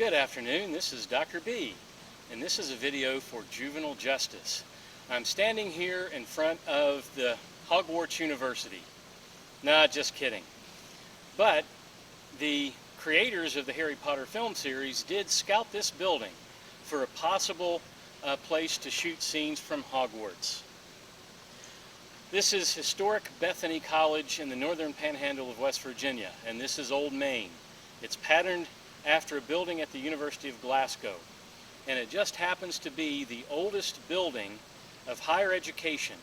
Good afternoon, this is Dr. B, and this is a video for juvenile justice. I'm standing here in front of the Hogwarts University. Nah, just kidding. But the creators of the Harry Potter film series did scout this building for a possible place to shoot scenes from Hogwarts. This is historic Bethany College in the northern panhandle of West Virginia, and this is Old Main. It's patterned after a building at the University of Glasgow, and it just happens to be the oldest building of higher education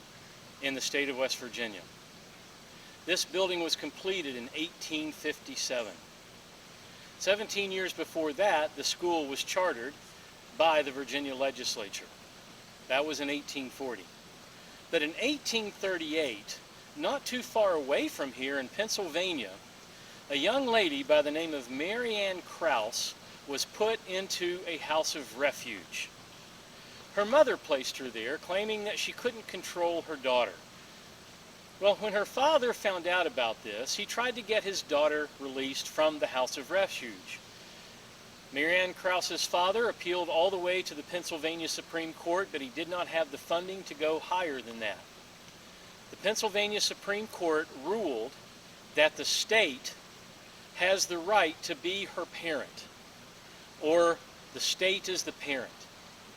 in the state of West Virginia. This building was completed in 1857. 17 years before that, the school was chartered by the Virginia legislature. That was in 1840. But in 1838, not too far away from here in Pennsylvania, a young lady by the name of Mary Ann Krause was put into a house of refuge. Her mother placed her there, claiming that she couldn't control her daughter. Well, when her father found out about this, he tried to get his daughter released from the house of refuge. Mary Ann Krause's father appealed all the way to the Pennsylvania Supreme Court, but he did not have the funding to go higher than that. The Pennsylvania Supreme Court ruled that the state has the right to be her parent, or the state is the parent.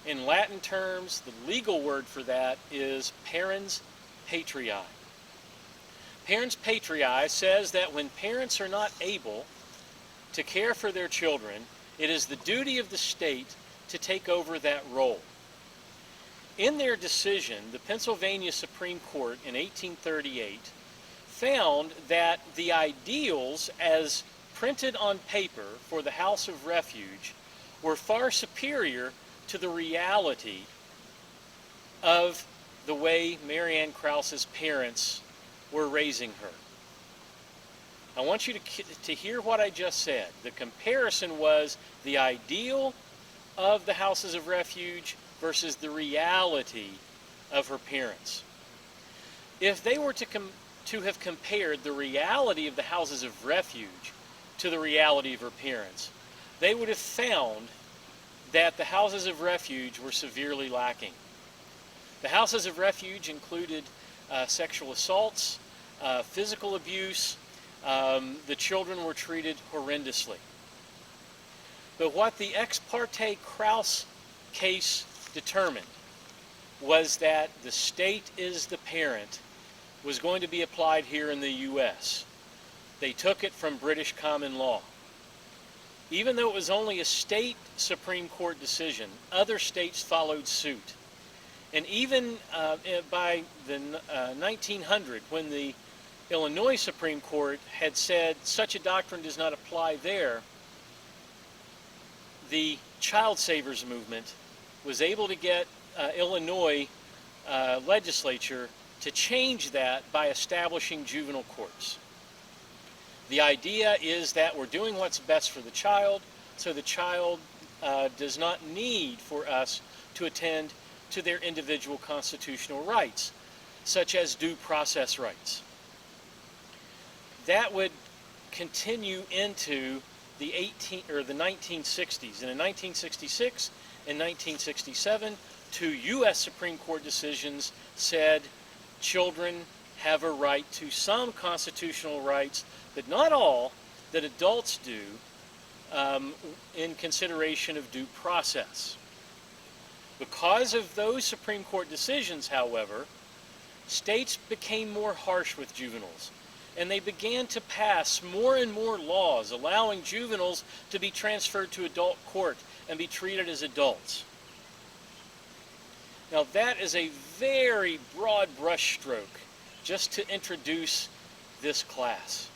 In Latin terms, the legal word for that is parens patriae. Parens patriae says that when parents are not able to care for their children, it is the duty of the state to take over that role. In their decision, the Pennsylvania Supreme Court in 1838 found that the ideals as printed on paper for the house of refuge were far superior to the reality of the way Mary Ann Krause's parents were raising her. I want you to hear what I just said. The comparison was the ideal of the houses of refuge versus the reality of her parents. If they were to have compared the reality of the houses of refuge to the reality of her parents, they would have found that the houses of refuge were severely lacking. The houses of refuge included sexual assaults, physical abuse. The children were treated horrendously. But what the ex parte Krause case determined was that the state is the parent was going to be applied here in the U.S. They took it from British common law. Even though it was only a state Supreme Court decision, other states followed suit. And even by the 1900, when the Illinois Supreme Court had said such a doctrine does not apply there, the Child Savers movement was able to get Illinois legislature to change that by establishing juvenile courts. The idea is that we're doing what's best for the child, so the child does not need for us to attend to their individual constitutional rights, such as due process rights. That would continue into the 1960s. And in 1966 and 1967, two U.S. Supreme Court decisions said children have a right to some constitutional rights, but not all, that adults do in consideration of due process. Because of those Supreme Court decisions, however, states became more harsh with juveniles, and they began to pass more and more laws allowing juveniles to be transferred to adult court and be treated as adults. Now that is a very broad brushstroke just to introduce this class.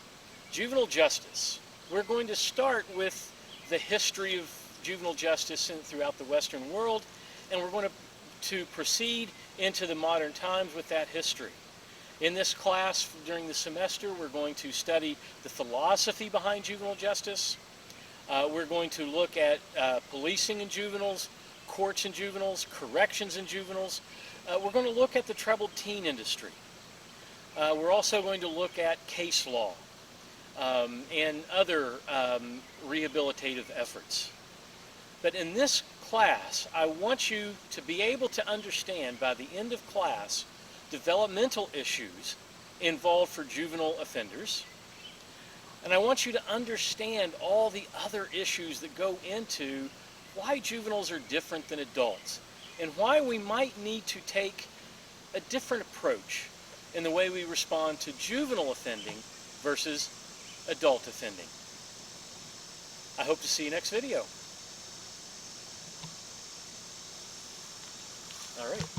Juvenile justice. We're going to start with the history of juvenile justice throughout the Western world, and we're going to proceed into the modern times with that history. In this class during the semester, we're going to study the philosophy behind juvenile justice. We're going to look at policing in juveniles, courts in juveniles, corrections in juveniles. We're going to look at the troubled teen industry. We're also going to look at case law and other rehabilitative efforts. But in this class, I want you to be able to understand by the end of class developmental issues involved for juvenile offenders. And I want you to understand all the other issues that go into why juveniles are different than adults and why we might need to take a different approach in the way we respond to juvenile offending versus adult offending. I hope to see you next video. All right.